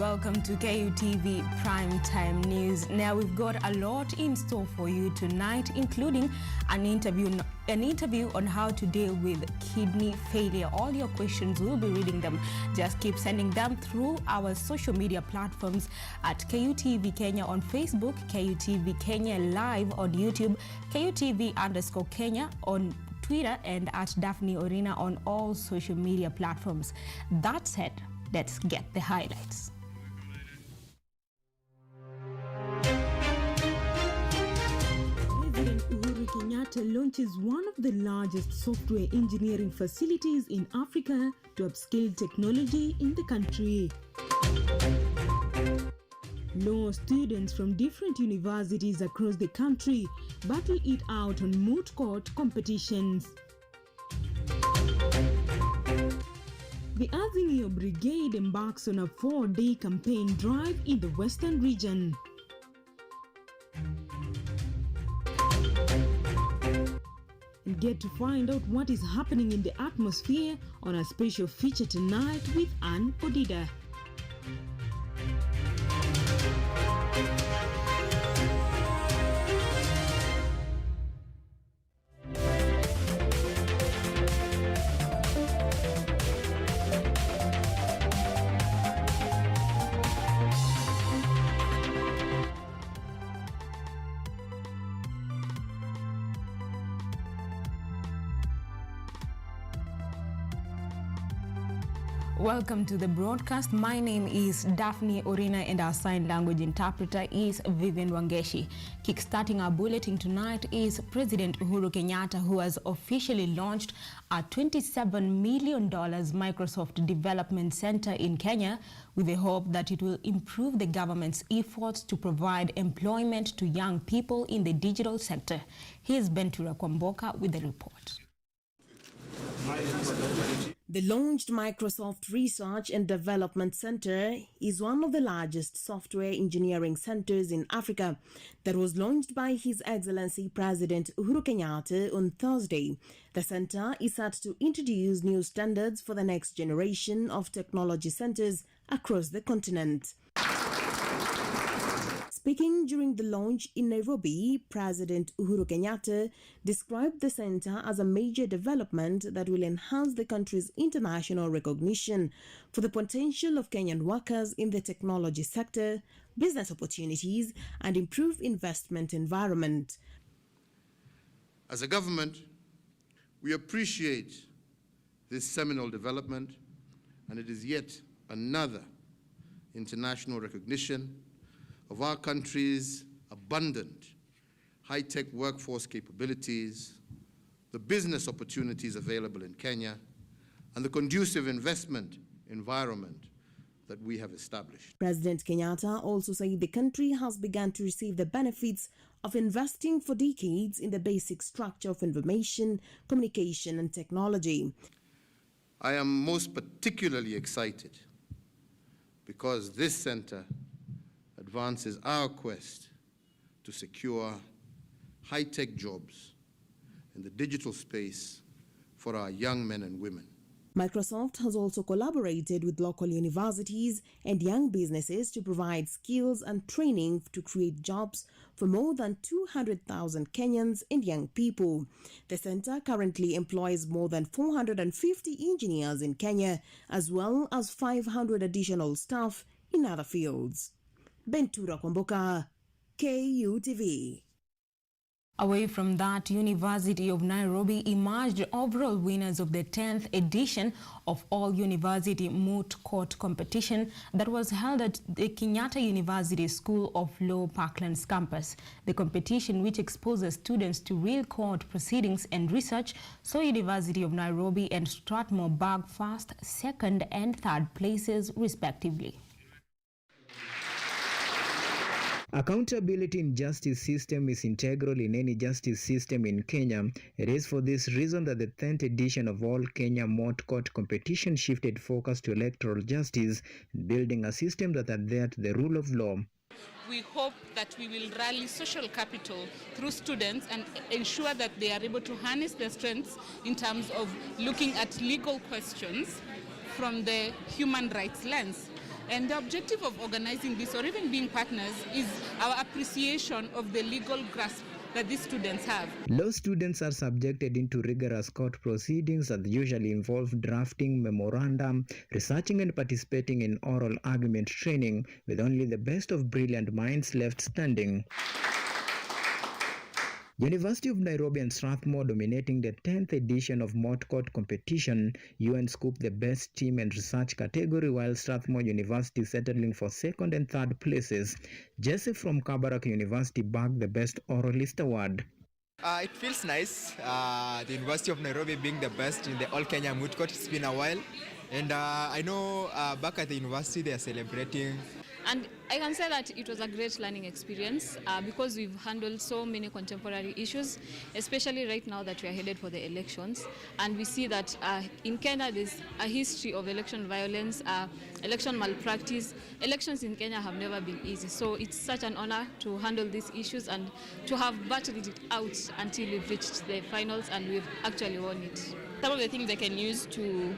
welcome to KUTV Primetime News. Now we've got a lot in store for you tonight, including an interview on how to deal with kidney failure. All your questions, we'll be reading them. Just keep sending them through our social media platforms at KUTV Kenya on Facebook, KUTV Kenya Live on YouTube, KUTV_Kenya on Twitter, and at Daphne Orina on all social media platforms. That said, let's get the highlights. President Uhuru Kenyatta launches one of the largest software engineering facilities in Africa to upscale technology in the country. Law students from different universities across the country battle it out on moot court competitions. The Azimio Brigade embarks on a 4-day campaign drive in the Western region. And get to find out what is happening in the atmosphere on a special feature tonight with Ann Odida. Welcome to the broadcast. My name is Daphne Orina and our sign language interpreter is Vivian Wangeshi. Kickstarting our bulletin tonight is President Uhuru Kenyatta, who has officially launched a $27 million Microsoft Development Center in Kenya with the hope that it will improve the government's efforts to provide employment to young people in the digital sector. Here's Bentura Kwamboka with the report. The launched Microsoft Research and Development Center is one of the largest software engineering centers in Africa that was launched by His Excellency President Uhuru Kenyatta on Thursday. The center is set to introduce new standards for the next generation of technology centers across the continent. Speaking during the launch in Nairobi, President Uhuru Kenyatta described the center as a major development that will enhance the country's international recognition for the potential of Kenyan workers in the technology sector, business opportunities, and improve investment environment. As a government, we appreciate this seminal development, and it is yet another international recognition of our country's abundant high-tech workforce capabilities, the business opportunities available in Kenya, and the conducive investment environment that we have established. President Kenyatta also said the country has begun to receive the benefits of investing for decades in the basic structure of information, communication, and technology. I am most particularly excited because this center advances our quest to secure high-tech jobs in the digital space for our young men and women. Microsoft has also collaborated with local universities and young businesses to provide skills and training to create jobs for more than 200,000 Kenyans and young people. The center currently employs more than 450 engineers in Kenya, as well as 500 additional staff in other fields. Bentura Kwamboka, KUTV. Away from that, University of Nairobi emerged overall winners of the 10th edition of All University Moot Court competition that was held at the Kenyatta University School of Law Parklands campus. The competition, which exposes students to real court proceedings and research, saw University of Nairobi and Strathmore bag first, second and third places respectively. Accountability in justice system is integral in any justice system in Kenya. It is for this reason that the 10th edition of All Kenya Moot Court competition shifted focus to electoral justice, building a system that adheres to the rule of law. We hope that we will rally social capital through students and ensure that they are able to harness their strengths in terms of looking at legal questions from the human rights lens. And the objective of organizing this, or even being partners, is our appreciation of the legal grasp that these students have. Law students are subjected into rigorous court proceedings that usually involve drafting memorandum, researching and participating in oral argument training, with only the best of brilliant minds left standing. University of Nairobi and Strathmore dominating the 10th edition of Moot Court competition. UN scooped the best team and research category, while Strathmore University settling for second and third places. Jesse from Kabarak University bagged the best oralist award. It feels nice, the University of Nairobi being the best in the All Kenya Moot Court. It's been a while, and I know back at the university they are celebrating. And I can say that it was a great learning experience because we've handled so many contemporary issues, especially right now that we are headed for the elections. And we see that in Kenya there's a history of election violence, election malpractice. Elections in Kenya have never been easy. So it's such an honor to handle these issues and to have battled it out until we've reached the finals and we've actually won it. Some of the things I can use to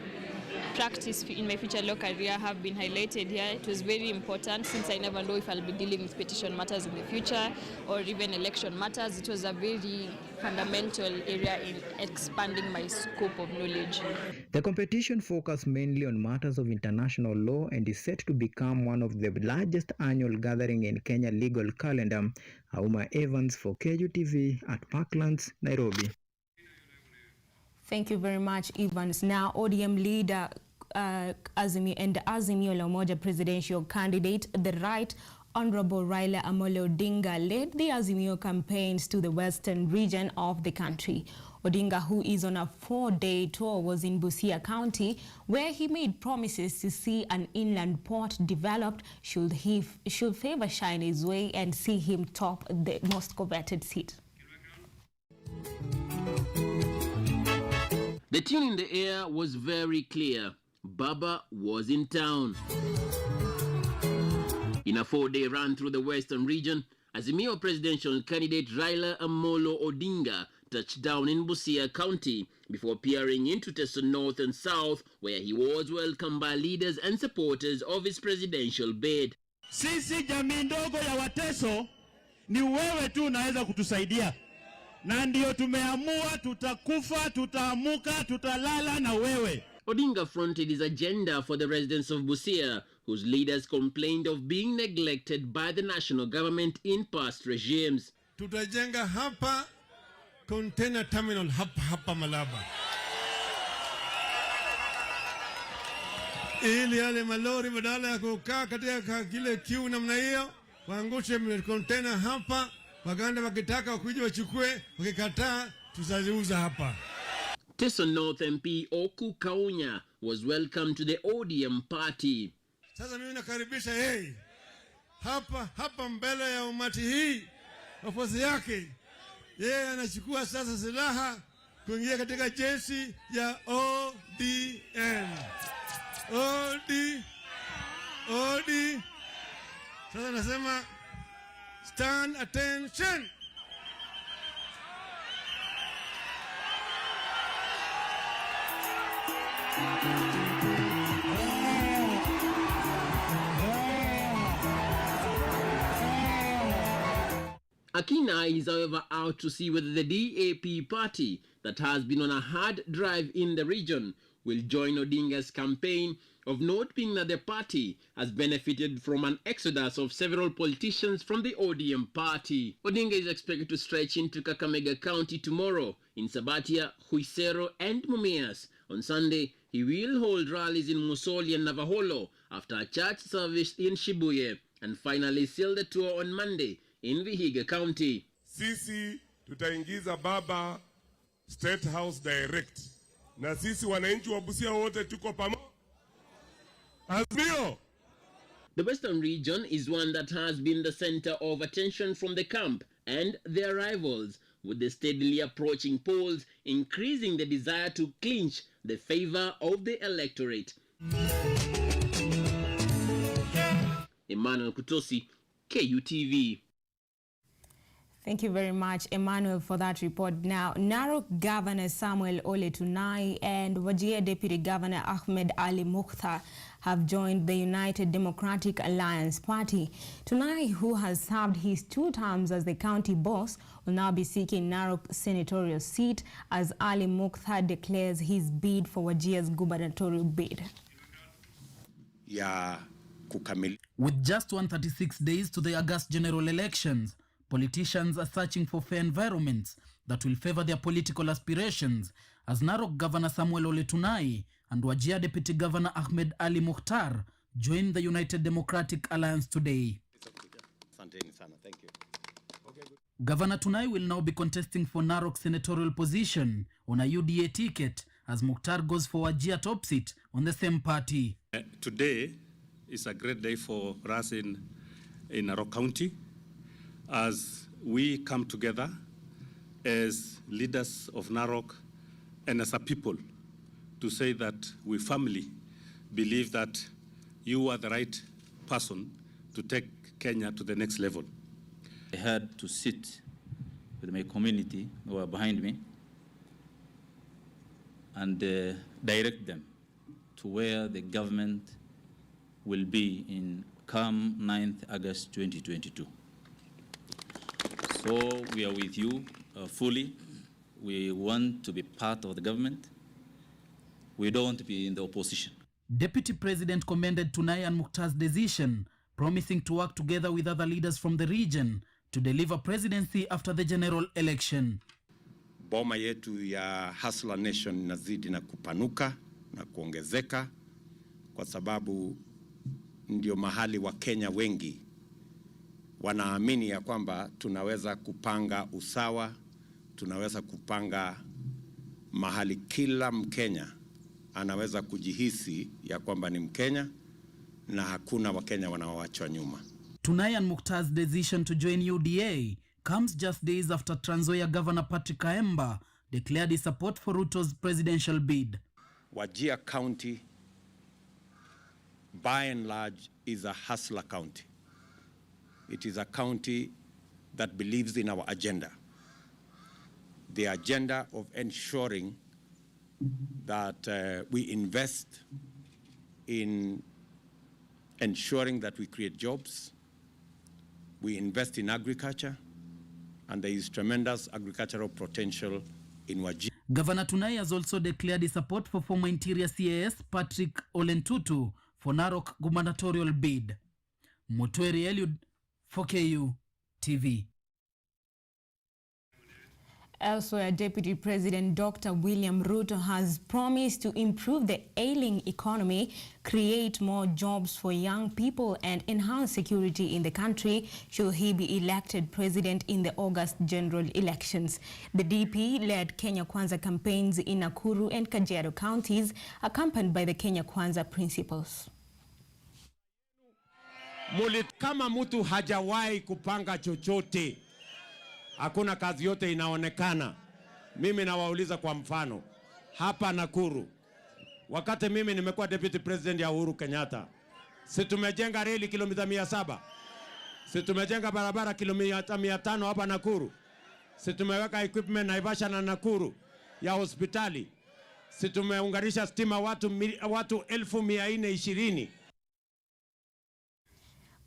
practice in my future law career have been highlighted here. It was very important since I never know if I'll be dealing with petition matters in the future or even election matters. It was a very fundamental area in expanding my scope of knowledge. The competition focused mainly on matters of international law and is set to become one of the largest annual gathering in Kenya legal calendar. Auma Evans for KUTV at Parklands, Nairobi. Thank you very much, Evans. Now, ODM leader Azimio la Umoja presidential candidate, the Right Honorable Raila Amolo Odinga, led the Azimio campaigns to the western region of the country. Odinga, who is on a 4-day tour, was in Busia County, where he made promises to see an inland port developed should favor shine his way and see him top the most coveted seat. The tune in the air was very clear. Baba was in town. In a 4-day run through the western region, Azimio presidential candidate Raila Amolo Odinga touched down in Busia County before peering into Teso North and South, where he was welcomed by leaders and supporters of his presidential bid. Sisi jamii ndogo ya Wateso, ni wewe tu unaweza kutusaidia. Na ndio tumeamua tutakufa, tutaamuka, tutalala na wewe. Odinga fronted his agenda for the residents of Busia, whose leaders complained of being neglected by the national government in past regimes. Tutajenga hapa container terminal hapa Malaba. Ili yale malori badala ya kukaa katika kile kiu namna hiyo, waangushe container hapa. Waganda wakitaka wakuje wachukue, wakikataa tutaziuza hapa. Teso North MP Oku Kaunya was welcomed to the ODM party. Sasa mimi nakaribisha yeye hapa mbele ya umati hii, wafuasi yake. Yeye anachukua sasa silaha kuingia katika jeshi ya ODM. OD. Sasa nasema stand attention. A keen eye is however out to see whether the DAP party that has been on a hard drive in the region will join Odinga's campaign, of note being that the party has benefited from an exodus of several politicians from the ODM party. Odinga is expected to stretch into Kakamega County tomorrow in Sabatia, Huisero and Mumias. On Sunday, he will hold rallies in Musoli and Navaholo after a church service in Shibuye, and finally seal the tour on Monday in Vihiga County. Sisi tutaingiza Baba State House direct. Na sisi wananchi wa Busia wote tuko pamoja. Azimio. The western region is one that has been the center of attention from the camp and their rivals, with the steadily approaching polls increasing the desire to clinch the favor of the electorate. Emmanuel Kutosi, KUTV. Thank you very much, Emmanuel, for that report. Now, Narok Governor Samuel Ole Tunai and Wajir Deputy Governor Ahmed Ali Mukhtar have joined the United Democratic Alliance Party. Tunai, who has served his 2 terms as the county boss, will now be seeking Narok senatorial seat as Ali Mukhtar declares his bid for Wajir's gubernatorial bid. With just 136 days to the August general elections, politicians are searching for fair environments that will favor their political aspirations as Narok Governor Samuel Ole Tunai and Wajir Deputy Governor Ahmed Ali Mukhtar joined the United Democratic Alliance today. Governor Tunai will now be contesting for Narok senatorial position on a UDA ticket as Mukhtar goes for Wajir top seat on the same party. Today is a great day for us in Narok County as we come together as leaders of Narok and as a people to say that we firmly believe that you are the right person to take Kenya to the next level. I had to sit with my community who are behind me and direct them to where the government will be in come 9th August 2022. So we are with you fully. We want to be part of the government. We don't want to be in the opposition. Deputy President commended Tunai and Mukhtar's decision, promising to work together with other leaders from the region to deliver presidency after the general election. Boma yetu ya Hustler Nation inazidi na kupanuka na kuongezeka kwa sababu ndio mahali wa Kenya wengi wanaamini ya kwamba tunaweza kupanga usawa, tunaweza kupanga mahali kila Mkenya anaweza kujihisi ya kwamba ni Mkenya na hakuna Wakenya wanaoachwa nyuma. Tunai and Mukhtar's decision to join UDA comes just days after Trans Nzoia Governor Patrick Kaemba declared his support for Ruto's presidential bid. Wajir County, by and large, is a hustler county. It is a county that believes in our agenda. The agenda of ensuring that we invest in ensuring that we create jobs, we invest in agriculture, and there is tremendous agricultural potential in Wajir. Governor Tunai has also declared his support for former Interior CAS Patrick Olentutu for Narok gubernatorial bid. Mutweri Eliud for KUTV. Elsewhere, Deputy President Dr. William Ruto has promised to improve the ailing economy, create more jobs for young people and enhance security in the country should he be elected president in the August general elections. The DP led Kenya Kwanza campaigns in Nakuru and Kajiado counties, accompanied by the Kenya Kwanza principals. Kama mtu hajawahi kupanga chochote, hakuna kazi yote inaonekana. Mimi nawauliza kwa mfano, hapa Nakuru, wakati mimi nimekuwa deputy president ya Uhuru Kenyatta, si tumejenga reli kilomita 700, si tumejenga barabara kilomita 500 hapa Nakuru, si tumeweka equipment Naivasha na Nakuru ya hospitali, si tumeunganisha stima watu 1420.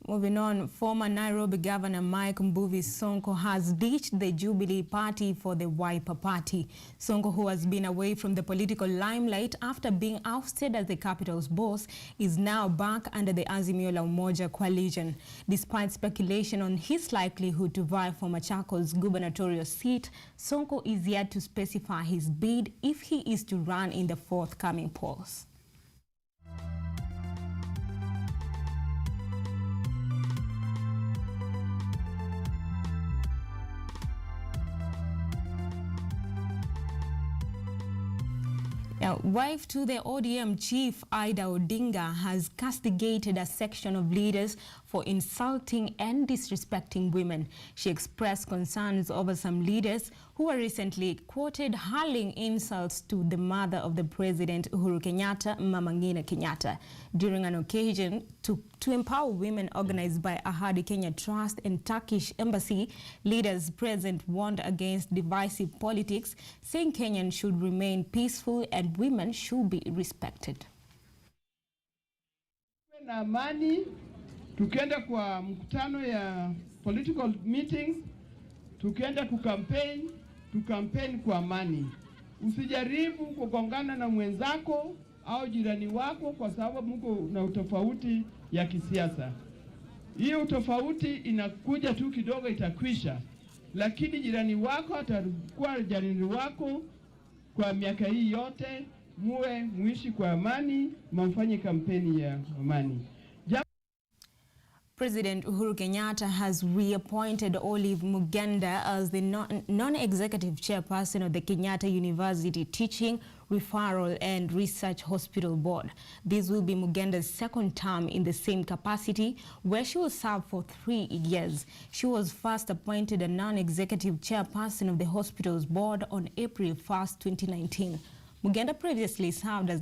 Moving on, former Nairobi Governor Mike Mbuvi Sonko has ditched the Jubilee Party for the Wiper Party. Sonko, who has been away from the political limelight after being ousted as the capital's boss, is now back under the Azimio la Umoja coalition. Despite speculation on his likelihood to vie for Machakos gubernatorial seat, Sonko is yet to specify his bid if he is to run in the forthcoming polls. Now, wife to the ODM chief Ida Odinga has castigated a section of leaders for for insulting and disrespecting women. She expressed concerns over some leaders who were recently quoted hurling insults to the mother of the president, Uhuru Kenyatta, Mama Ngina Kenyatta, during an occasion to empower women organized by Ahadi Kenya Trust and Turkish Embassy. Leaders present warned against divisive politics, saying Kenyans should remain peaceful and women should be respected. Na amani, tukienda kwa mkutano ya political meetings, tukienda tukampeni kwa amani. Usijaribu kugongana na mwenzako au jirani wako kwa sababu mko na utofauti ya kisiasa. Hiyo utofauti inakuja tu kidogo itakwisha, lakini jirani wako atakuwa jirani wako kwa miaka hii yote. Muishi kwa amani, mfanye kampeni ya amani. President Uhuru Kenyatta has reappointed Olive Mugenda as the non-executive chairperson of the Kenyatta University Teaching, Referral and Research Hospital Board. This will be Mugenda's second term in the same capacity, where she will serve for 3 years. She was first appointed a non-executive chairperson of the hospital's board on April 1st, 2019. Mugenda previously served as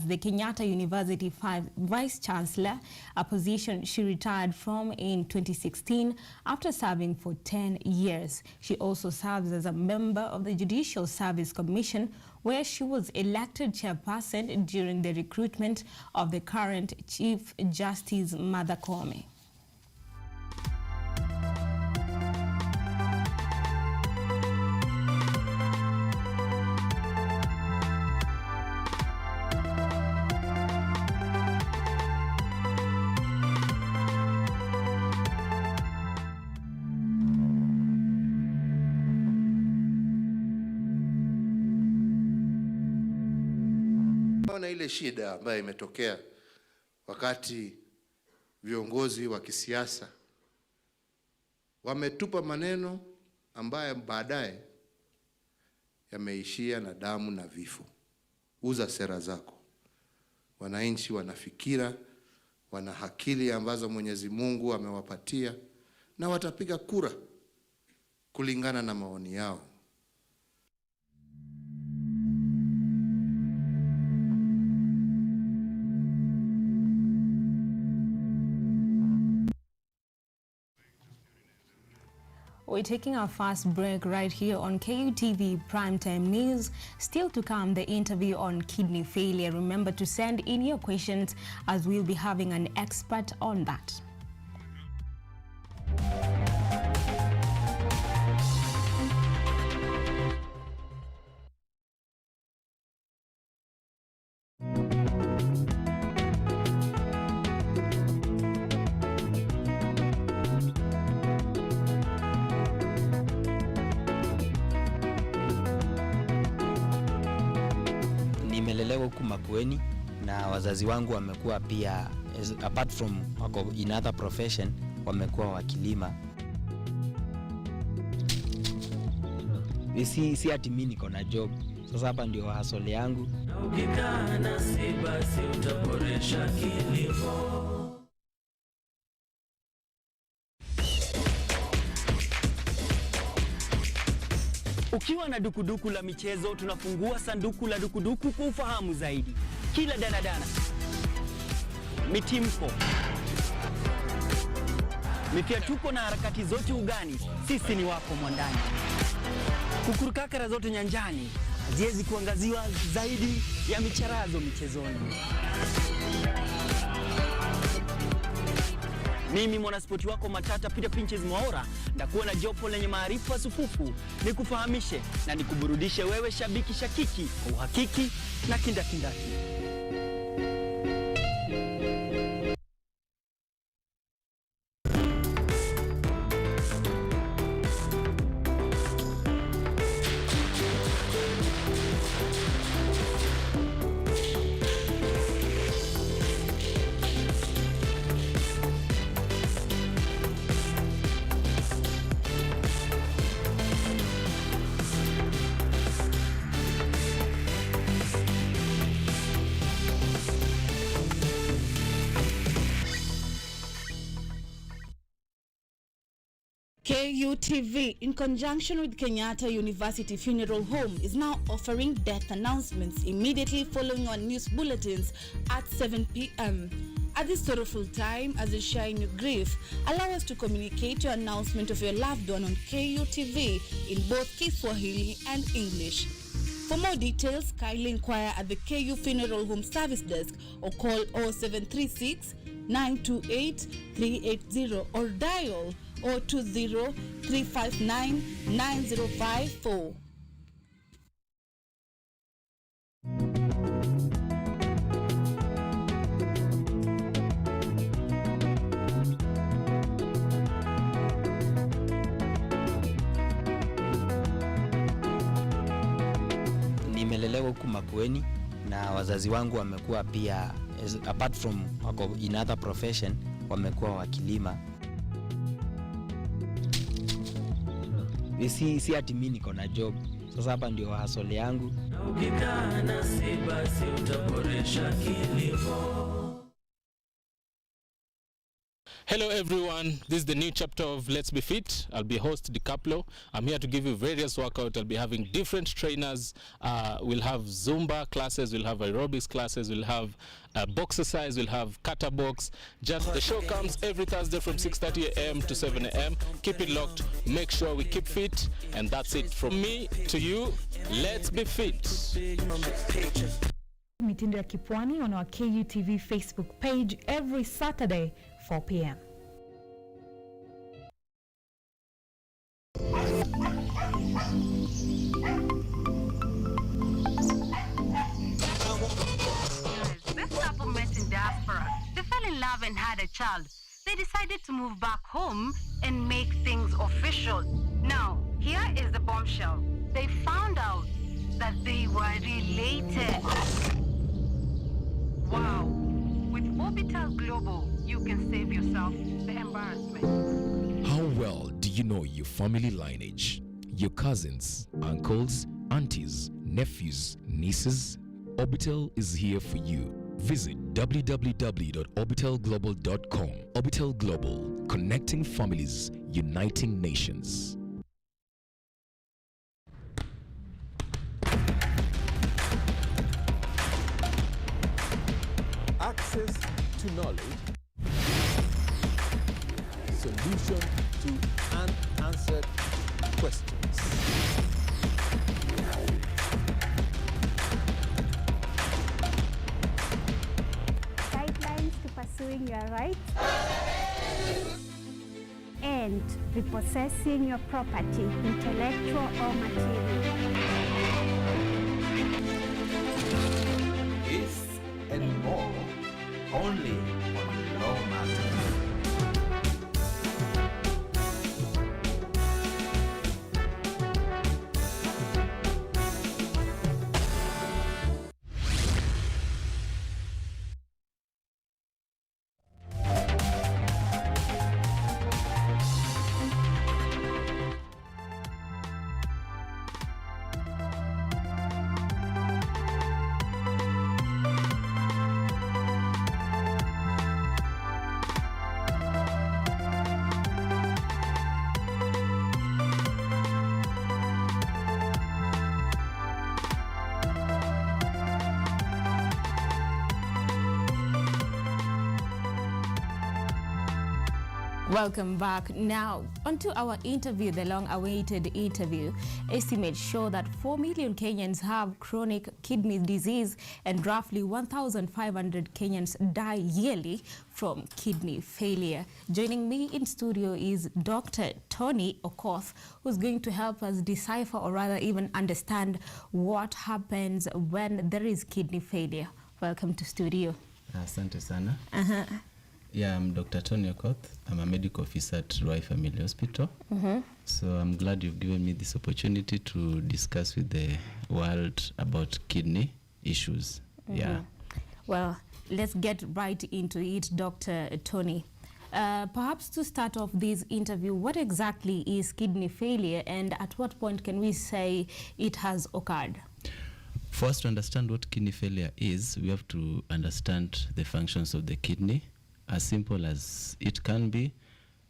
the Kenyatta University Vice Chancellor, a position she retired from in 2016 after serving for 10 years. She also serves as a member of the Judicial Service Commission, where she was elected chairperson during the recruitment of the current Chief Justice Martha Koome. Na ile shida ambayo imetokea wakati viongozi wa kisiasa wametupa maneno ambayo baadaye yameishia na damu na vifo. Uza sera zako. Wananchi wanafikira, wana akili ambazo Mwenyezi Mungu amewapatia na watapiga kura kulingana na maoni yao. We're taking our first break right here on KUTV Primetime News. Still to come, the interview on kidney failure. Remember to send in your questions as we'll be having an expert on that. Nimelelewa huku Makueni na wazazi wangu wamekuwa pia, apart from wako in other profession, wamekuwa wakilima. Si ati mimi niko na job. Sasa hapa ndio hustle yangu. Ukikaa nasi basi utaboresha kilimo. Ukiwa na dukuduku la michezo, tunafungua sanduku la dukuduku kwa ufahamu zaidi. Kila danadana, mitimpo, mifiatuko na harakati zote ugani, sisi ni wako mwandani. Kukurukakara zote nyanjani, haziwezi kuangaziwa zaidi ya micharazo michezoni. Mimi mwanaspoti wako matata Peter Pinches Mwaora, ndakuwa na jopo lenye maarifa sufufu, nikufahamishe na nikuburudishe wewe shabiki shakiki kwa uhakiki na kindakindaki. KUTV, in conjunction with Kenyatta University Funeral Home, is now offering death announcements immediately following our news bulletins at 7 p.m. At this sorrowful time, as you share in your grief, allow us to communicate your announcement of your loved one on KUTV in both Kiswahili and English. For more details, kindly inquire at the KU Funeral Home Service Desk or call 0736 928 380 or dial 020 359 9054. Nimelelewa huku Makueni na wazazi wangu wamekuwa pia, apart from wako in other profession, wamekuwa wakilima. Si ati mimi niko na job. Sasa hapa ndio hustle yangu. Ukikaa nasi basi utaboresha kilimo. Hello everyone, this is the new chapter of Let's Be Fit. I'll be host DiCaplo. I'm here to give you various workouts. I'll be having different trainers. We'll have Zumba classes, we'll have aerobics classes, we'll have boxercise, we'll have kata box. Just the show comes every Thursday from 6:30 a.m. to 7 a.m. Keep it locked, make sure we keep fit, and that's it from me to you. Let's be fit. Mitindo ya Kipwani on our KUTV Facebook page every Saturday 4 p.m. This couple met in diaspora. They fell in love and had a child. They decided to move back home and make things official. Now, here is the bombshell. They found out that they were related. Wow. With Orbital Global, you can save yourself the embarrassment. How well do you know your family lineage? Your cousins, uncles, aunties, nephews, nieces? Orbital is here for you. Visit www.orbitalglobal.com. Orbital Global, connecting families, uniting nations. Access to knowledge, solution to unanswered questions. Guidelines to pursuing your rights and repossessing your property, intellectual or material. This and more, only on Law Matters. Welcome back. Now, onto our interview, the long-awaited interview. Estimates show that 4 million Kenyans have chronic kidney disease and roughly 1,500 Kenyans die yearly from kidney failure. Joining me in studio is Dr. Tony Okoth, who's going to help us decipher, or rather even understand, what happens when there is kidney failure. Welcome to studio. Asante sana. Yeah, I'm Dr. Tony Okoth. I'm a medical officer at Roy Family Hospital. So I'm glad you've given me this opportunity to discuss with the world about kidney issues. Yeah. Well, let's get right into it, Dr. Tony. Perhaps to start off this interview, what exactly is kidney failure and at what point can we say it has occurred? For us to understand what kidney failure is, we have to understand the functions of the kidney. As simple as it can be,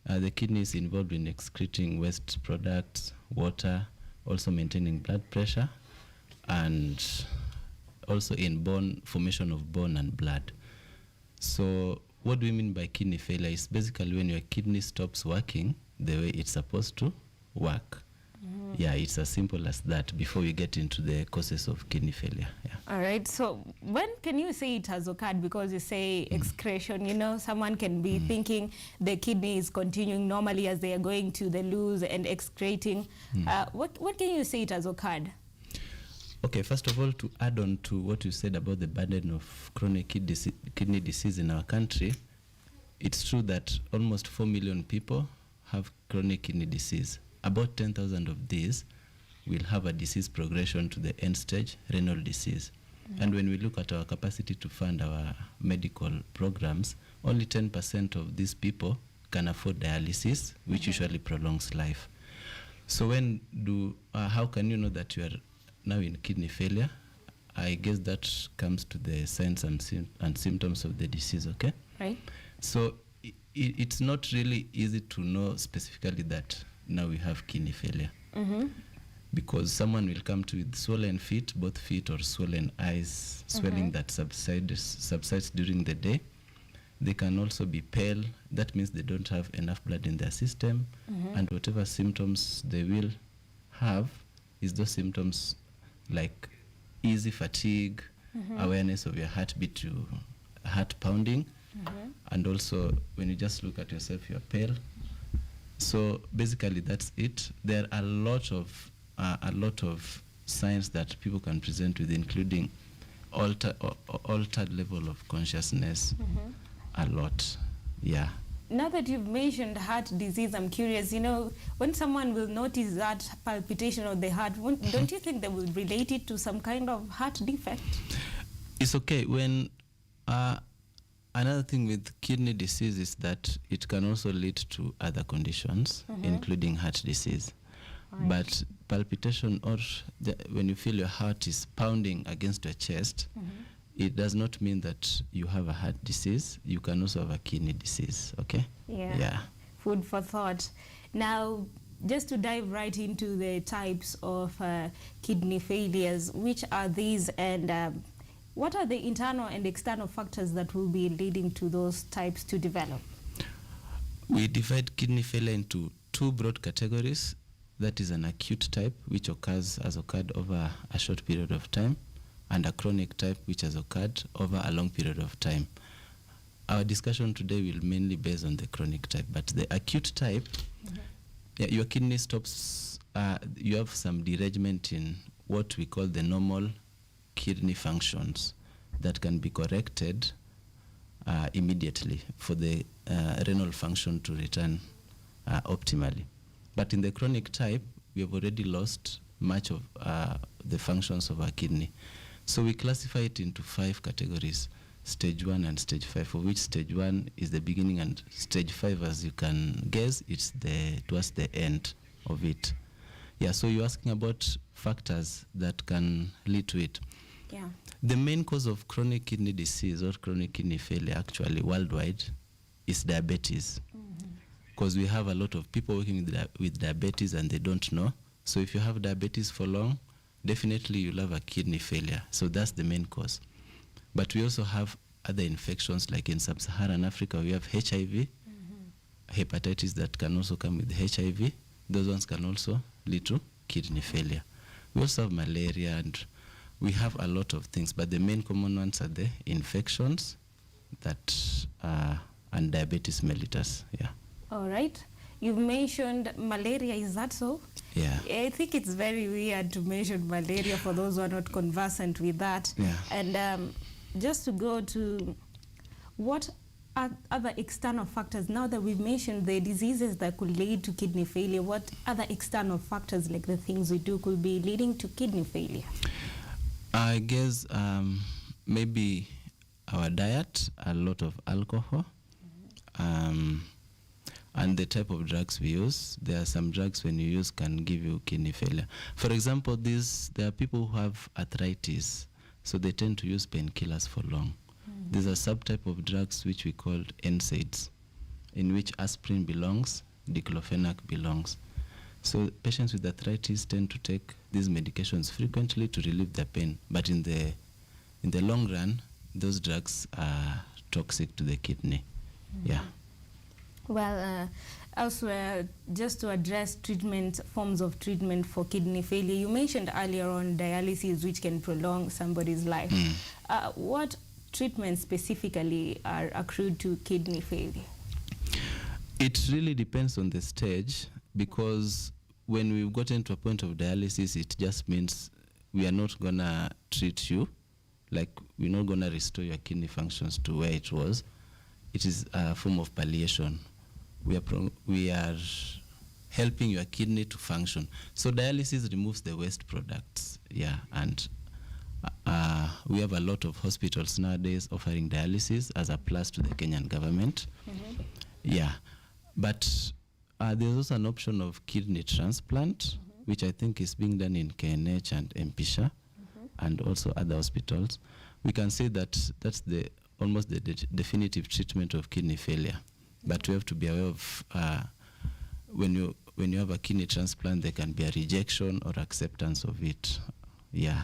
The kidney is involved in excreting waste products, water, also maintaining blood pressure, and also in formation of bone and blood. So what do we mean by kidney failure? It's basically when your kidney stops working the way it's supposed to work. Yeah, it's as simple as that before we get into the causes of kidney failure. Yeah. All right. So when can you say it has occurred? Because you say excretion, you know, someone can be thinking the kidney is continuing normally as they are going to the loos and excreting. What can you say it has occurred? Okay, first of all, to add on to what you said about the burden of chronic kidney disease in our country, it's true that almost 4 million people have chronic kidney disease. About 10,000 of these will have a disease progression to the end stage, renal disease. And when we look at our capacity to fund our medical programs, only 10% of these people can afford dialysis, which usually prolongs life. So how can you know that you are now in kidney failure? I guess that comes to the signs and symptoms of the disease, okay? Right. So it's not really easy to know specifically that now we have kidney failure. Because someone will come to with swollen feet, both feet or swollen eyes, swelling that subsides during the day. They can also be pale. That means they don't have enough blood in their system. And whatever symptoms they will have is those symptoms like easy fatigue, awareness of your heartbeat to heart pounding, and also when you just look at yourself, you're pale. So basically that's it. There are a lot of signs that people can present with, including altered level of consciousness, a lot, yeah. Now that you've mentioned heart disease, I'm curious, you know, when someone will notice that palpitation of the heart, don't you think they will relate it to some kind of heart defect? It's okay. When another thing with kidney disease is that it can also lead to other conditions, including heart disease. Right. But palpitation, or when you feel your heart is pounding against your chest, it does not mean that you have a heart disease. You can also have a kidney disease, okay? Yeah. Food for thought. Now, just to dive right into the types of kidney failures, which are these, and what are the internal and external factors that will be leading to those types to develop? We divide kidney failure into two broad categories. That is an acute type, which has occurred over a short period of time, and a chronic type, which has occurred over a long period of time. Our discussion today will mainly base on the chronic type, but the acute type, your kidney stops, you have some derangement in what we call the normal kidney functions that can be corrected immediately for the renal function to return optimally. But in the chronic type, we have already lost much of the functions of our kidney. So we classify it into 5 categories, stage 1 and stage 5, of which stage 1 is the beginning and stage 5, as you can guess, it's towards the end of it. Yeah, so you're asking about factors that can lead to it. Yeah. The main cause of chronic kidney disease or chronic kidney failure actually worldwide is diabetes. Because we have a lot of people working with diabetes and they don't know. So if you have diabetes for long, definitely you'll have a kidney failure. So that's the main cause. But we also have other infections, like in sub-Saharan Africa, we have HIV, hepatitis that can also come with HIV. Those ones can also lead to kidney failure. We also have malaria, and we have a lot of things, but the main common ones are the infections and diabetes mellitus, yeah. All right. You've mentioned malaria, is that so? Yeah. I think it's very weird to mention malaria for those who are not conversant with that. Yeah. And just to go to what are other external factors, now that we've mentioned the diseases that could lead to kidney failure, what other external factors, like the things we do, could be leading to kidney failure? I guess maybe our diet, a lot of alcohol, and the type of drugs we use. There are some drugs when you use can give you kidney failure. For example, there are people who have arthritis, so they tend to use painkillers for long. There's a subtype of drugs which we call NSAIDs. in which aspirin belongs, diclofenac belongs. So patients with arthritis tend to take these medications frequently to relieve their pain, but in the long run, those drugs are toxic to the kidney. Yeah. Well, elsewhere, just to address forms of treatment for kidney failure, you mentioned earlier on dialysis, which can prolong somebody's life. What treatments specifically are accrued to kidney failure? It really depends on the stage, because when we've gotten to a point of dialysis, it just means we are not going to treat you, like we're not going to restore your kidney functions to where it was. It is a form of palliation. We are helping your kidney to function. So dialysis removes the waste products, yeah, and we have a lot of hospitals nowadays offering dialysis as a plus to the Kenyan government. Yeah, but there's also an option of kidney transplant, which I think is being done in KNH and MPSHA, and also other hospitals. We can say that that's almost the definitive treatment of kidney failure. But we have to be aware of when you have a kidney transplant, there can be a rejection or acceptance of it. Yeah.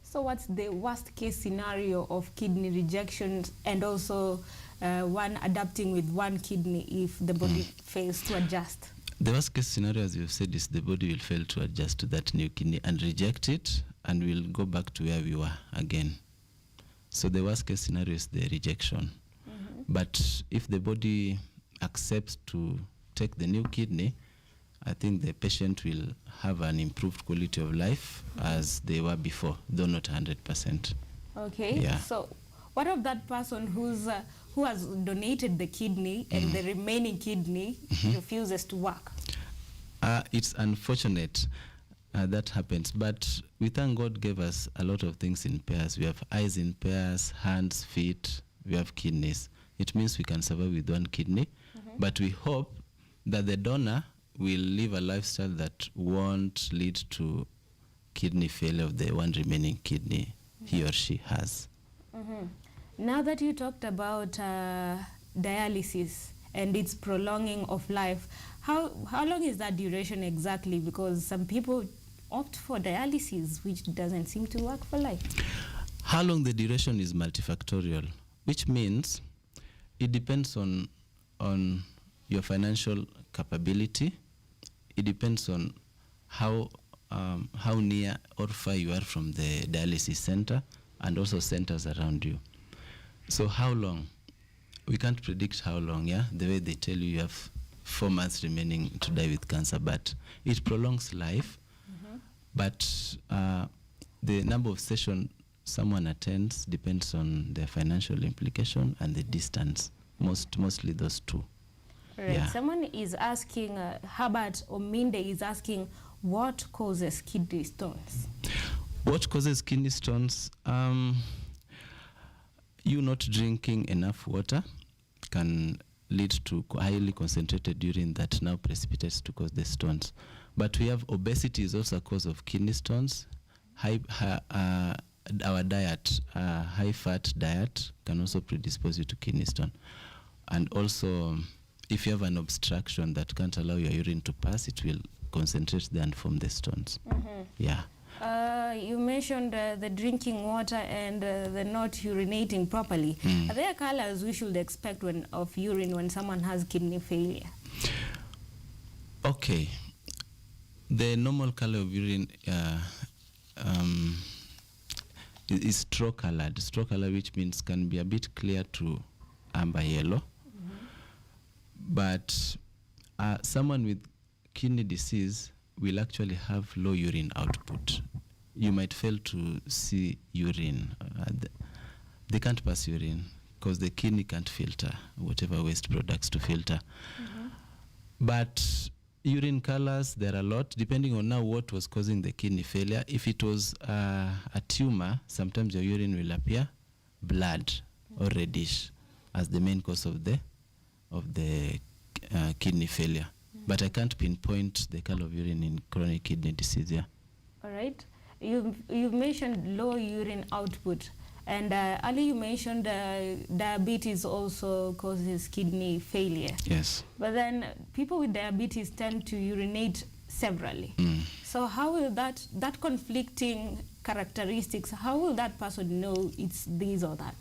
So what's the worst case scenario of kidney rejection, and also one adapting with one kidney if the body fails to adjust? The worst case scenario, as you've said, is the body will fail to adjust to that new kidney and reject it, and we'll go back to where we were again. So the worst case scenario is the rejection. But if the body accepts to take the new kidney, I think the patient will have an improved quality of life as they were before, though not 100%. Okay. Yeah. So what of that person who has donated the kidney and the remaining kidney refuses to work? It's unfortunate that happens, but we thank God gave us a lot of things in pairs. We have eyes in pairs, hands, feet, we have kidneys. It means we can survive with one kidney, but we hope that the donor will live a lifestyle that won't lead to kidney failure of the one remaining kidney he or she has. Now that you talked about dialysis and its prolonging of life, how long is that duration exactly? Because some people opt for dialysis, which doesn't seem to work for life. How long the duration is multifactorial, which means it depends on your financial capability. It depends on how near or far you are from the dialysis center and also centers around you. So how long? We can't predict how long, yeah? The way they tell you have 4 months remaining to die with cancer, but it prolongs life. But the number of sessions someone attends depends on their financial implication and the distance, mostly those two. Right. Yeah. Someone is asking, Herbert Ominde is asking, what causes kidney stones? What causes kidney stones? You not drinking enough water can lead to highly concentrated urine that now precipitates to cause the stones. But we have obesity is also a cause of kidney stones. Our diet, high-fat diet, can also predispose you to kidney stone. And also, if you have an obstruction that can't allow your urine to pass, it will concentrate there and form the stones. Yeah. You mentioned the drinking water and the not urinating properly. Are there colors we should expect of urine when someone has kidney failure? Okay. The normal color of urine is straw-colored. Straw-colored, which means can be a bit clear to amber yellow. But someone with kidney disease will actually have low urine output. You might fail to see urine. They can't pass urine because the kidney can't filter whatever waste products to filter. But urine colors, there are a lot, depending on now what was causing the kidney failure. If it was a tumor, sometimes your urine will appear blood or reddish as the main cause of the kidney failure. But I can't pinpoint the color of urine in chronic kidney disease. Yeah. All right. You've mentioned low urine output. And earlier you mentioned diabetes also causes kidney failure. Yes. But then people with diabetes tend to urinate severally. So how will that conflicting characteristics, how will that person know it's this or that?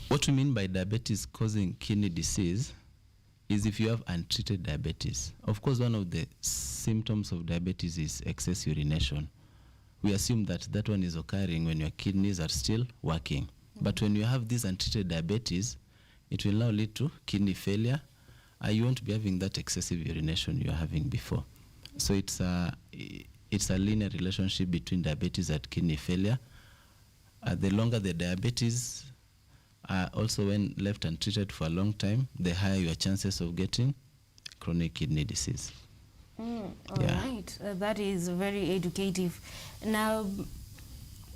What we mean by diabetes causing kidney disease is if you have untreated diabetes. Of course, one of the symptoms of diabetes is excess urination. We assume that that one is occurring when your kidneys are still working. But when you have this untreated diabetes, it will now lead to kidney failure. You won't be having that excessive urination you were having before. So it's a linear relationship between diabetes and kidney failure. The longer the diabetes, also when left untreated for a long time, the higher your chances of getting chronic kidney disease. All right. That is very educative. Now,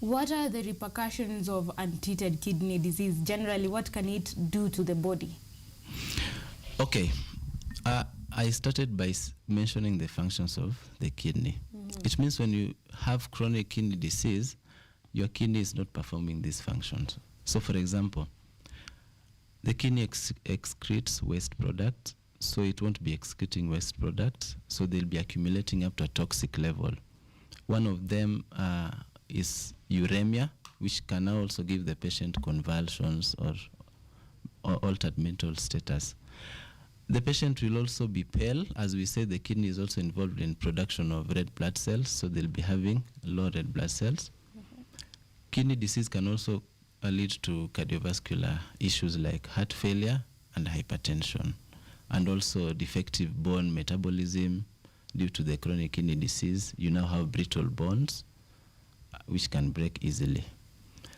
what are the repercussions of untreated kidney disease? Generally, what can it do to the body? Okay. I started by mentioning the functions of the kidney. It means when you have chronic kidney disease, your kidney is not performing these functions. So, for example, the kidney excretes waste products, so it won't be excreting waste products, so they'll be accumulating up to a toxic level. One of them is uremia, which can now also give the patient convulsions or altered mental status. The patient will also be pale. As we say, the kidney is also involved in production of red blood cells, so they'll be having low red blood cells. Kidney disease can also lead to cardiovascular issues like heart failure and hypertension, and also defective bone metabolism. Due to the chronic kidney disease, you now have brittle bones, which can break easily.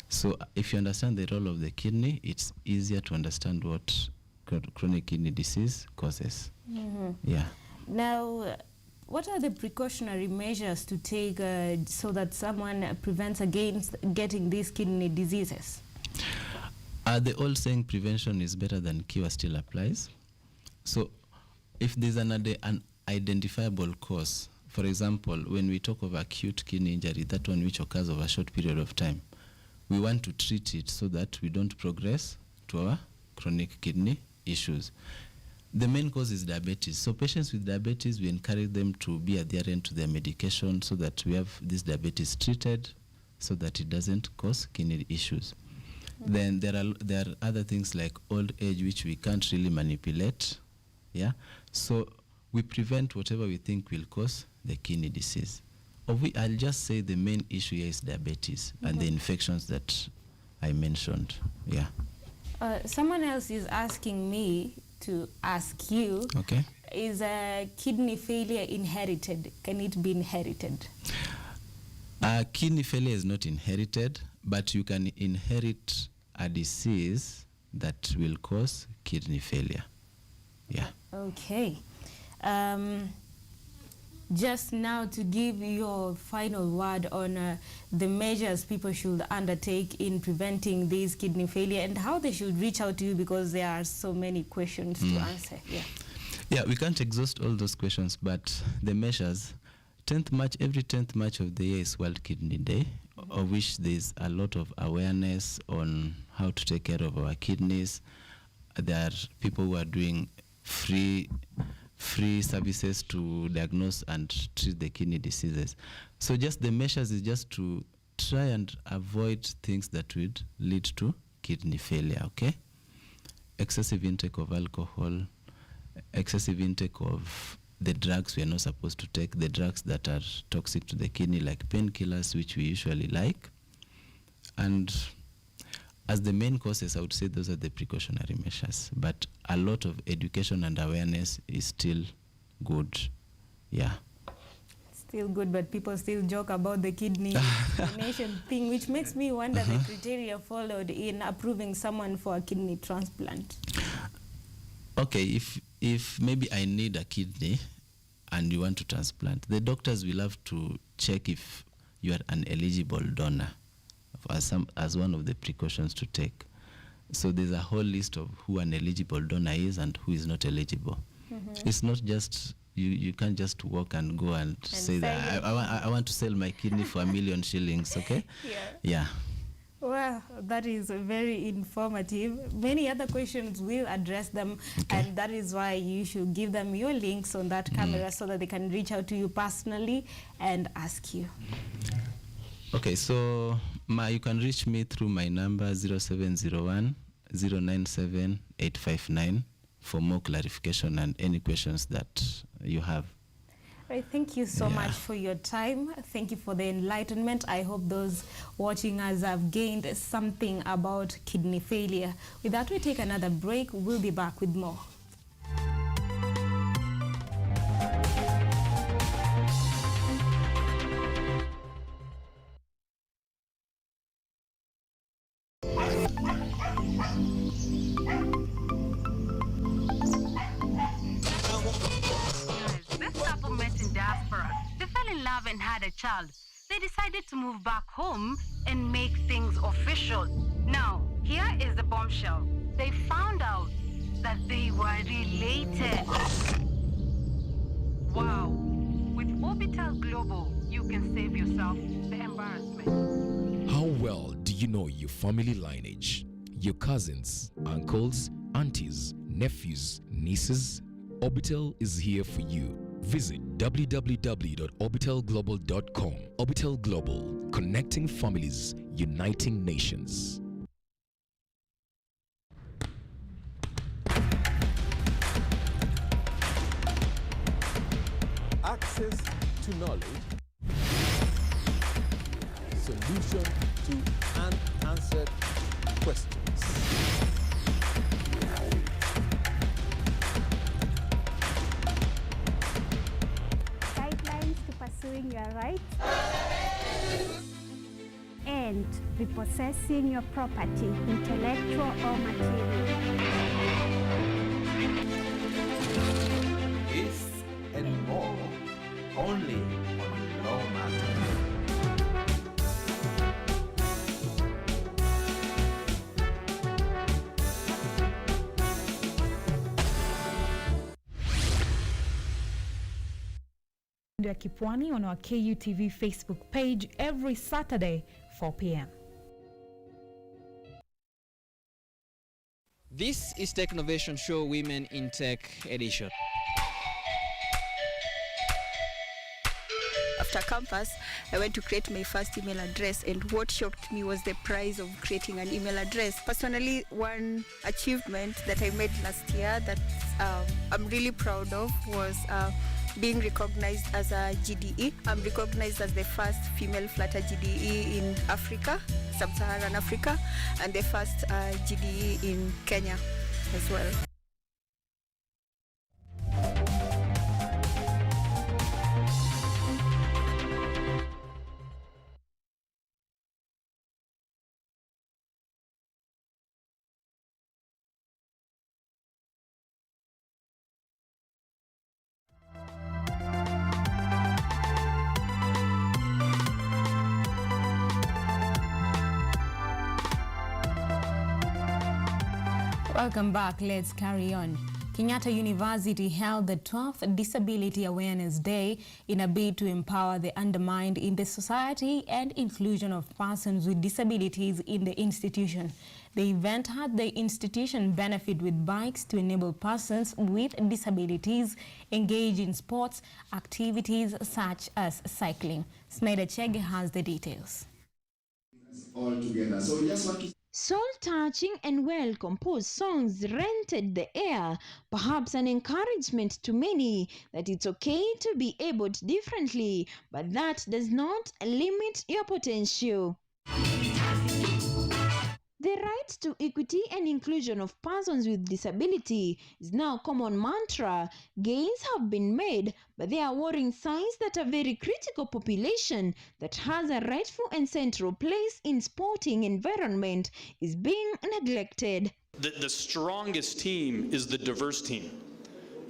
So if you understand the role of the kidney, it's easier to understand what chronic kidney disease causes. Yeah. Now, what are the precautionary measures to take so that someone prevents against getting these kidney diseases? The old saying, prevention is better than cure, still applies. So if there's an identifiable cause, for example, when we talk of acute kidney injury, that one which occurs over a short period of time, we want to treat it so that we don't progress to our chronic kidney issues. The main cause is diabetes. So patients with diabetes, we encourage them to be adherent to their medication so that we have this diabetes treated so that it doesn't cause kidney issues. Then there are other things like old age, which we can't really manipulate. Yeah. So we prevent whatever we think will cause the kidney disease. I'll just say the main issue here is diabetes and the infections that I mentioned. Yeah. Someone else is asking me to ask you, is kidney failure inherited? Can it be inherited? Kidney failure is not inherited, but you can inherit a disease that will cause kidney failure. Yeah. Okay. Just now to give your final word on the measures people should undertake in preventing this kidney failure and how they should reach out to you, because there are so many questions to answer. Yeah, we can't exhaust all those questions, but the measures, every 10th March of the year is World Kidney Day, of which there's a lot of awareness on how to take care of our kidneys. There are people who are doing free services to diagnose and treat the kidney diseases. So just the measures is just to try and avoid things that would lead to kidney failure, okay? Excessive intake of alcohol, excessive intake of the drugs we are not supposed to take, the drugs that are toxic to the kidney, like painkillers, which we usually like. And as the main causes, I would say those are the precautionary measures. But a lot of education and awareness is still good. Yeah. Still good, but people still joke about the kidney donation thing, which makes me wonder the criteria followed in approving someone for a kidney transplant. Okay, if maybe I need a kidney and you want to transplant, the doctors will have to check if you are an eligible donor as one of the precautions to take. So there's a whole list of who an eligible donor is and who is not eligible. It's not just, you can't just walk and go and say that I want to sell my kidney for 1 million shillings, okay? Yeah. Well, that is very informative. Many other questions will address them, and that is why you should give them your links on that camera so that they can reach out to you personally and ask you. Okay, so you can reach me through my number 0701 097 859 for more clarification and any questions that you have. Right, thank you so much for your time. Thank you for the enlightenment. I hope those watching us have gained something about kidney failure. With that, we take another break. We'll be back with more. And had a child. They decided to move back home and make things official. Now, here is the bombshell. They found out that they were related. Wow. With Orbital Global, you can save yourself the embarrassment. How well do you know your family lineage? Your cousins, uncles, aunties, nephews, nieces? Orbital is here for you. Visit www.orbitalglobal.com. Orbital Global, connecting families, uniting nations. Access to knowledge. Solution to unanswered questions. Pursuing your rights and repossessing your property, intellectual or material. This and more, only on Law Matters. ya Kipwani on our KUTV Facebook page every Saturday, 4 p.m. This is Tech Innovation Show Women in Tech edition. After campus, I went to create my first email address, and what shocked me was the price of creating an email address. Personally, one achievement that I made last year that I'm really proud of was being recognized as a GDE. I'm recognized as the first female Flutter GDE in Africa, Sub-Saharan Africa, and the first GDE in Kenya as well. Welcome back. Let's carry on. Kenyatta University held the 12th Disability Awareness Day in a bid to empower the undermined in the society and inclusion of persons with disabilities in the institution. The event had the institution benefit with bikes to enable persons with disabilities engage in sports activities such as cycling. Snyder Chege has the details. All together. So just want to soul-touching and well-composed songs rented the air, perhaps an encouragement to many that it's okay to be abled differently, but that does not limit your potential. The right to equity and inclusion of persons with disability is now a common mantra. Gains have been made, but there are worrying signs that a very critical population that has a rightful and central place in sporting environment is being neglected. The strongest team is the diverse team.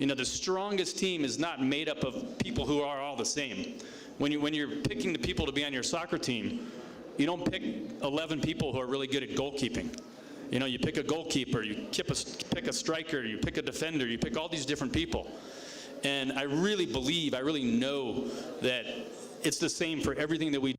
You know, the strongest team is not made up of people who are all the same. When you're picking the people to be on your soccer team, you don't pick 11 people who are really good at goalkeeping. You know, you pick a goalkeeper, you pick a striker, you pick a defender, you pick all these different people. And I really know that it's the same for everything that we do.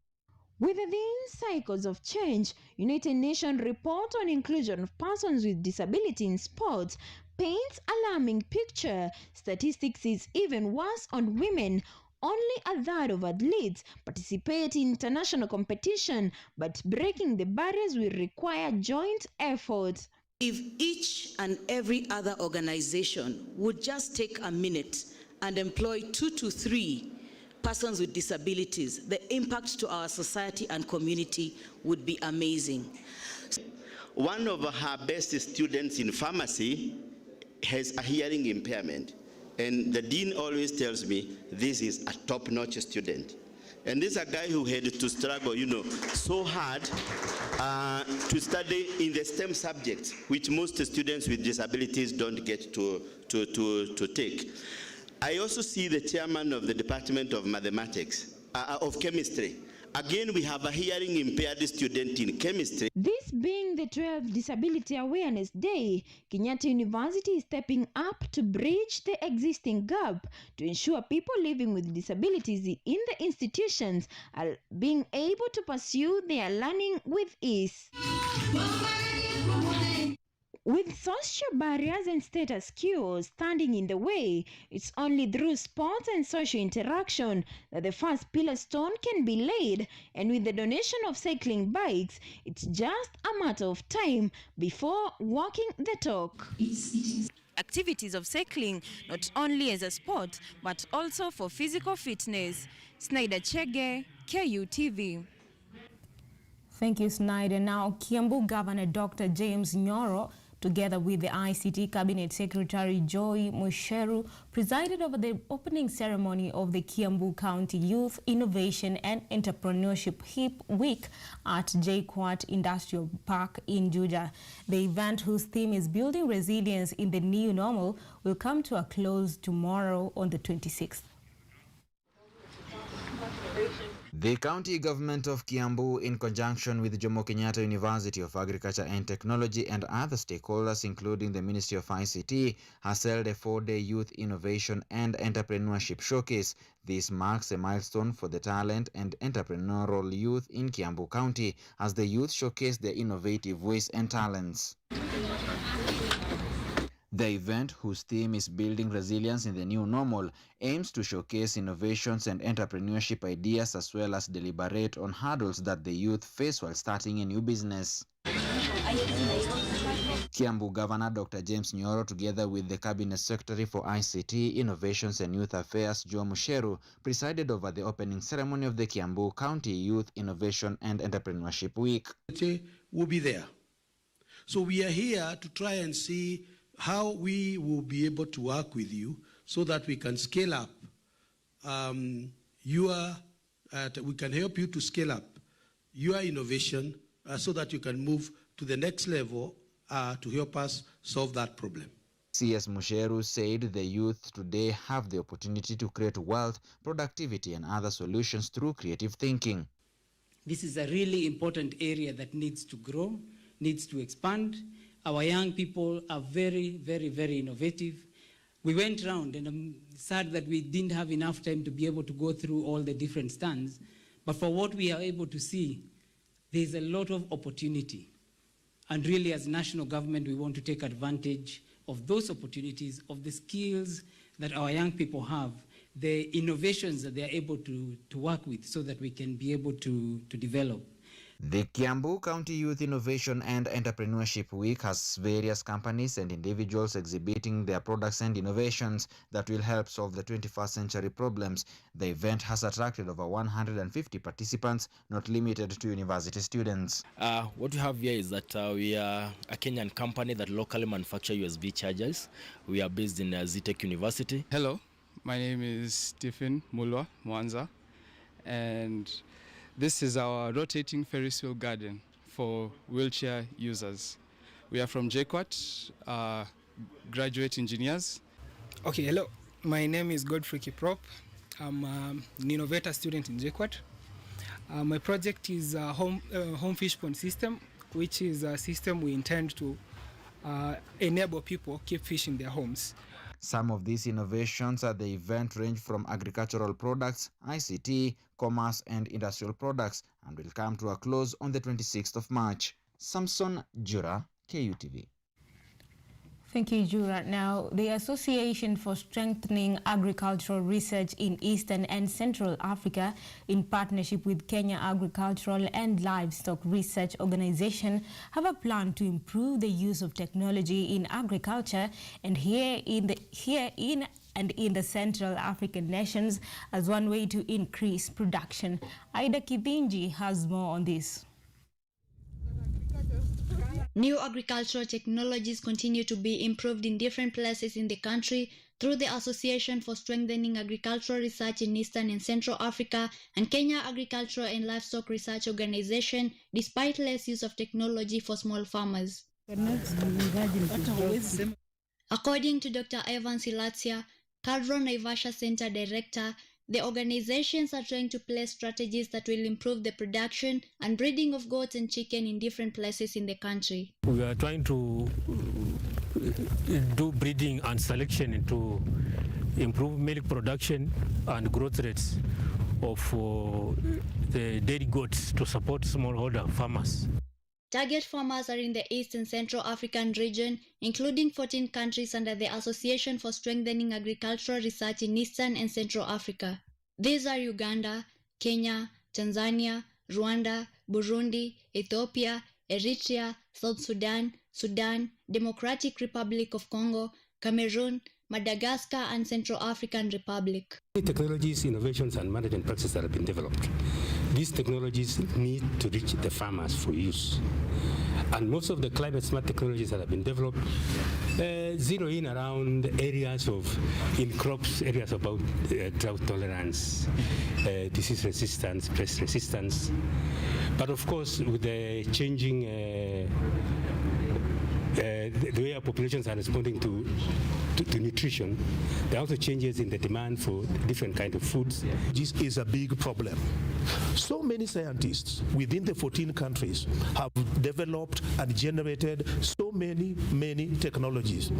Within cycles of change, United Nations report on inclusion of persons with disability in sports paints alarming picture. Statistics is even worse on women. Only a third of athletes participate in international competition, but breaking the barriers will require joint effort. If each and every other organization would just take a minute and employ 2 to 3 persons with disabilities, the impact to our society and community would be amazing. One of her best students in pharmacy has a hearing impairment, and the dean always tells me this is a top-notch student. And this is a guy who had to struggle, so hard to study in the STEM subjects, which most students with disabilities don't get to take. I also see the chairman of the Department of Mathematics, of Chemistry. Again, we have a hearing impaired student in chemistry. This being the 12th Disability Awareness Day, Kenyatta University is stepping up to bridge the existing gap to ensure people living with disabilities in the institutions are being able to pursue their learning with ease. With social barriers and status quo standing in the way, it's only through sports and social interaction that the first pillar stone can be laid, and with the donation of cycling bikes, it's just a matter of time before walking the talk. Activities of cycling, not only as a sport, but also for physical fitness. Snyder Chege, KUTV. Thank you, Snyder. Now, Kiambu Governor Dr. James Nyoro, together with the ICT Cabinet Secretary Joy Musheru, presided over the opening ceremony of the Kiambu County Youth Innovation and Entrepreneurship HIP Week at JKUAT Industrial Park in Juja. The event, whose theme is Building Resilience in the New Normal, will come to a close tomorrow on the 26th. The county government of Kiambu, in conjunction with Jomo Kenyatta University of Agriculture and Technology and other stakeholders, including the Ministry of ICT, has held a 4-day Youth Innovation and Entrepreneurship Showcase. This marks a milestone for the talent and entrepreneurial youth in Kiambu County as the youth showcase their innovative ways and talents. The event, whose theme is Building Resilience in the New Normal, aims to showcase innovations and entrepreneurship ideas as well as deliberate on hurdles that the youth face while starting a new business. Kiambu Governor Dr. James Nyoro, together with the Cabinet Secretary for ICT, Innovations and Youth Affairs, Joy Musheru, presided over the opening ceremony of the Kiambu County Youth Innovation and Entrepreneurship Week. Will be there. So we are here to try and see how we will be able to work with you so that we can scale up we can help you to scale up your innovation so that you can move to the next level to help us solve that problem. CS Musheru said the youth today have the opportunity to create wealth, productivity and other solutions through creative thinking. This is a really important area that needs to grow, needs to expand. Our young people are very, very, very innovative. We went around, and I'm sad that we didn't have enough time to be able to go through all the different stands. But for what we are able to see, there's a lot of opportunity. And really, as national government, we want to take advantage of those opportunities, of the skills that our young people have, the innovations that they are able to work with so that we can be able to develop. The Kiambu County Youth Innovation and Entrepreneurship Week has various companies and individuals exhibiting their products and innovations that will help solve the 21st century problems. The event has attracted over 150 participants, not limited to university students. What we have here is that we are a Kenyan company that locally manufacture USB chargers. We are based in Zitech University. Hello, my name is Stephen Mulwa Mwanza, and this is our rotating Ferris wheel garden for wheelchair users. We are from JKUAT, graduate engineers. Okay, hello. My name is Godfrey Kiprop. I'm an innovator student in JKUAT. My project is a home fish pond system, which is a system we intend to enable people keep fish in their homes. Some of these innovations at the event range from agricultural products, ICT, commerce and industrial products, and will come to a close on the 26th of March. Samson Jura, KUTV. Thank you, Jura. Now, the Association for Strengthening Agricultural Research in Eastern and Central Africa, in partnership with Kenya Agricultural and Livestock Research Organization, have a plan to improve the use of technology in agriculture and in the Central African nations as one way to increase production. Ida Kidinji has more on this. New agricultural technologies continue to be improved in different places in the country through the Association for Strengthening Agricultural Research in Eastern and Central Africa and Kenya Agricultural and Livestock Research Organization, despite less use of technology for small farmers. According to Dr. Ivan Silatia, Kadro Naivasha Center Director, the organizations are trying to place strategies that will improve the production and breeding of goats and chicken in different places in the country. We are trying to do breeding and selection to improve milk production and growth rates of the dairy goats to support smallholder farmers. Target farmers are in the East and Central African region, including 14 countries under the Association for Strengthening Agricultural Research in Eastern and Central Africa. These are Uganda, Kenya, Tanzania, Rwanda, Burundi, Ethiopia, Eritrea, South Sudan, Sudan, Democratic Republic of Congo, Cameroon, Madagascar, and Central African Republic. Technologies, innovations, and management practices that have been developed. These technologies need to reach the farmers for use. And most of the climate smart technologies that have been developed zero in around areas in crops, areas about drought tolerance, disease resistance, pest resistance. But of course, with the changing the way our populations are responding to nutrition, there are also changes in the demand for different kinds of foods. This is a big problem. So many scientists within the 14 countries have developed and generated so many technologies.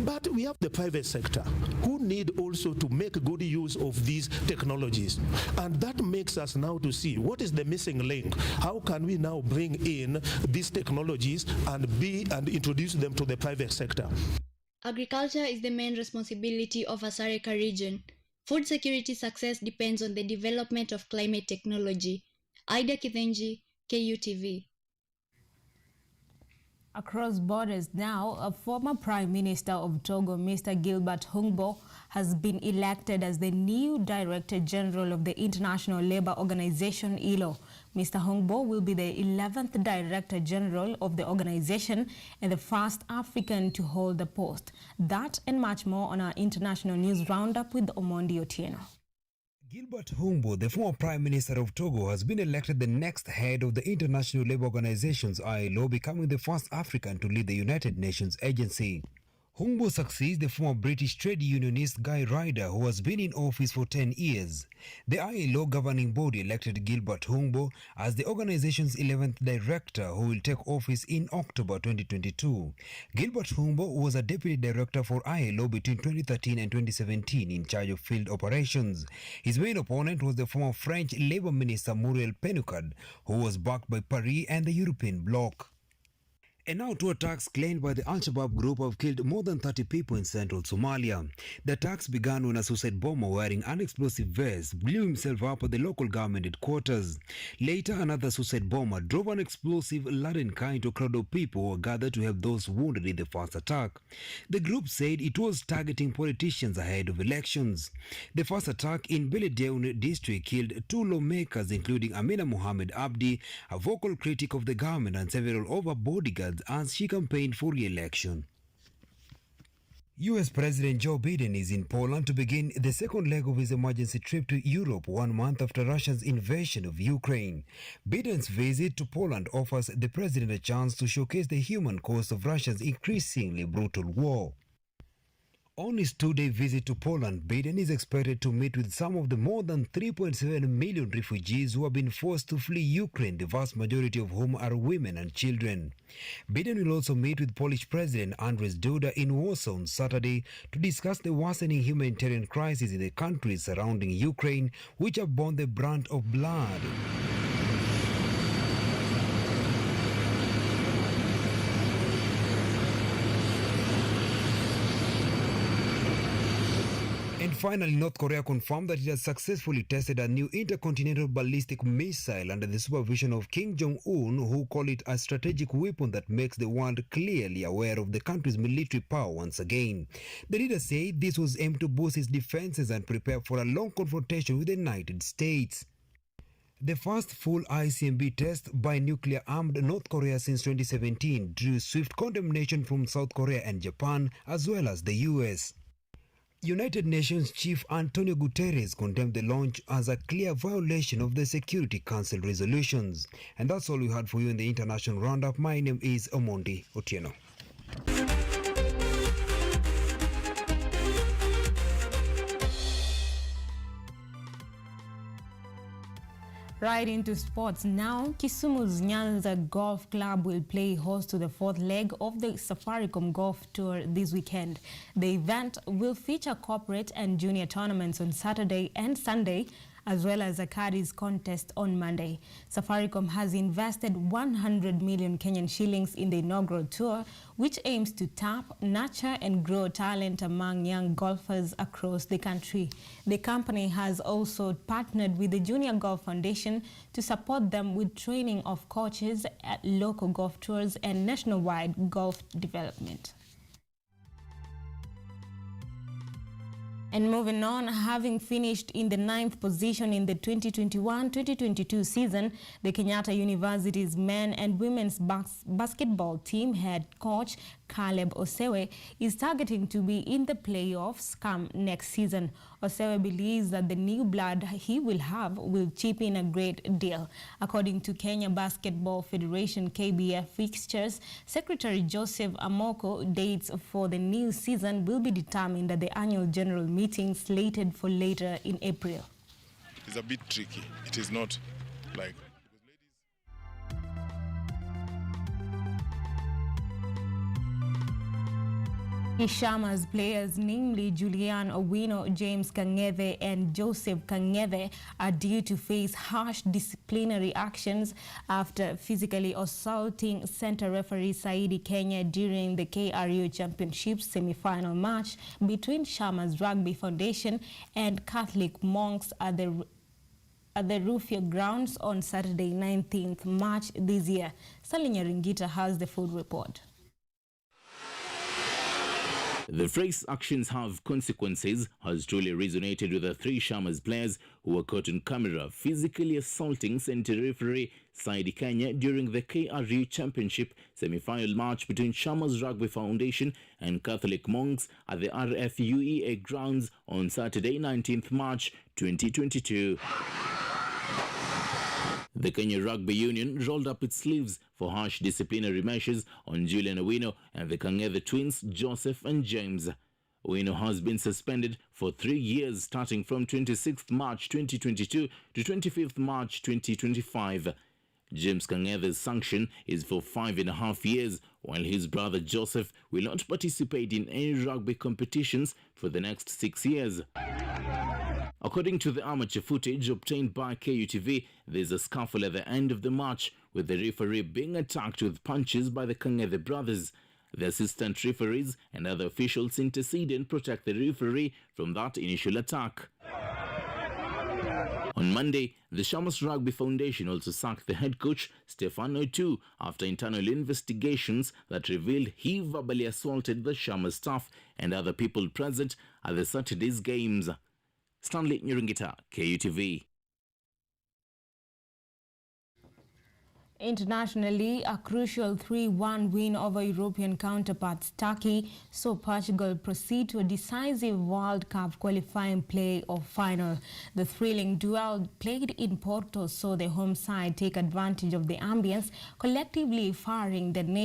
But we have the private sector who need also to make good use of these technologies. And that makes us now to see what is the missing link. How can we now bring in these technologies and introduce them to the private sector? Agriculture is the main responsibility of Asareka region. Food security success depends on the development of climate technology. Ida Kithenji, KUTV. Across borders now, a former Prime Minister of Togo, Mr. Gilbert Hungbo, has been elected as the new Director General of the International Labour Organization, ILO. Mr. Hungbo will be the 11th Director General of the organization and the first African to hold the post. That and much more on our international news roundup with Omondi Otieno. Gilbert Hungbo, the former Prime Minister of Togo, has been elected the next head of the International Labour Organization's ILO, becoming the first African to lead the United Nations agency. Hungbo succeeds the former British trade unionist Guy Ryder, who has been in office for 10 years. The ILO governing body elected Gilbert Hungbo as the organization's 11th director, who will take office in October 2022. Gilbert Hungbo was a deputy director for ILO between 2013 and 2017 in charge of field operations. His main opponent was the former French Labour Minister Muriel Pénicaud, who was backed by Paris and the European bloc. And now two attacks claimed by the Al-Shabaab group have killed more than 30 people in central Somalia. The attacks began when a suicide bomber wearing an explosive vest blew himself up at the local government headquarters. Later, another suicide bomber drove an explosive laden car into a crowd of people who were gathered to help those wounded in the first attack. The group said it was targeting politicians ahead of elections. The first attack in Beledweyne district killed two lawmakers, including Amina Mohamed Abdi, a vocal critic of the government, and several of her bodyguards as she campaigned for re-election. US President Joe Biden is in Poland to begin the second leg of his emergency trip to Europe 1 month after Russia's invasion of Ukraine. Biden's visit to Poland offers the president a chance to showcase the human cost of Russia's increasingly brutal war. On his two-day visit to Poland, Biden is expected to meet with some of the more than 3.7 million refugees who have been forced to flee Ukraine, the vast majority of whom are women and children. Biden will also meet with Polish President Andrzej Duda in Warsaw on Saturday to discuss the worsening humanitarian crisis in the countries surrounding Ukraine, which have borne the brunt of blood. And finally, North Korea confirmed that it has successfully tested a new intercontinental ballistic missile under the supervision of Kim Jong-un, who call it a strategic weapon that makes the world clearly aware of the country's military power once again. The leader said this was aimed to boost its defenses and prepare for a long confrontation with the United States. The first full ICMB test by nuclear-armed North Korea since 2017 drew swift condemnation from South Korea and Japan, as well as the US. United Nations Chief Antonio Guterres condemned the launch as a clear violation of the Security Council resolutions. And that's all we had for you in the International Roundup. My name is Omondi Otieno. Right into sports now. Kisumu's Nyanza Golf Club will play host to the fourth leg of the Safaricom Golf Tour this weekend. The event will feature corporate and junior tournaments on Saturday and Sunday, as well as a Caddies contest on Monday. Safaricom has invested 100 million Kenyan shillings in the inaugural tour, which aims to tap, nurture and grow talent among young golfers across the country. The company has also partnered with the Junior Golf Foundation to support them with training of coaches at local golf tours and nationwide golf development. And moving on, having finished in the 9th position in the 2021-2022 season, the Kenyatta University's men and women's basketball team head coach Caleb Osewe is targeting to be in the playoffs come next season. Osewe believes that the new blood he will have will chip in a great deal. According to Kenya Basketball Federation KBF fixtures, Secretary Joseph Amoko, dates for the new season will be determined at the annual general meeting slated for later in April. It's a bit tricky. It is not like... Ishama's players, namely Julian Owino, James Kang'ethe and Joseph Kang'ethe, are due to face harsh disciplinary actions after physically assaulting center referee Saidi Kenya during the KRU Championship semi-final match between Shama's Rugby Foundation and Catholic monks at the Rufia grounds on Saturday, 19th March this year. Salinya Ringita has the full report. The phrase "actions have consequences" has truly resonated with the three Shamas players who were caught on camera physically assaulting center referee Saidi Kenya during the KRU Championship semi-final match between Shamas Rugby Foundation and Catholic monks at the RFUEA grounds on Saturday, 19th March 2022. The Kenya Rugby Union rolled up its sleeves for harsh disciplinary measures on Julian Owino and the Kang'ethe twins, Joseph and James. Owino has been suspended for 3 years starting from 26th March 2022 to 25th March 2025. James Kang'ethe's sanction is for 5.5 years, while his brother Joseph will not participate in any rugby competitions for the next 6 years. According to the amateur footage obtained by KUTV, there's a scuffle at the end of the match, with the referee being attacked with punches by the Kang'ethe brothers. The assistant referees and other officials intercede and protect the referee from that initial attack. On Monday, the Shamas Rugby Foundation also sacked the head coach, Stefano Tu, after internal investigations that revealed he verbally assaulted the Shamas staff and other people present at the Saturday's games. Stanley Nyurungita, KUTV. Internationally, a crucial 3-1 win over European counterparts Turkey saw Portugal proceed to a decisive World Cup qualifying play-off final. The thrilling duel played in Porto saw the home side take advantage of the ambience, collectively firing the nation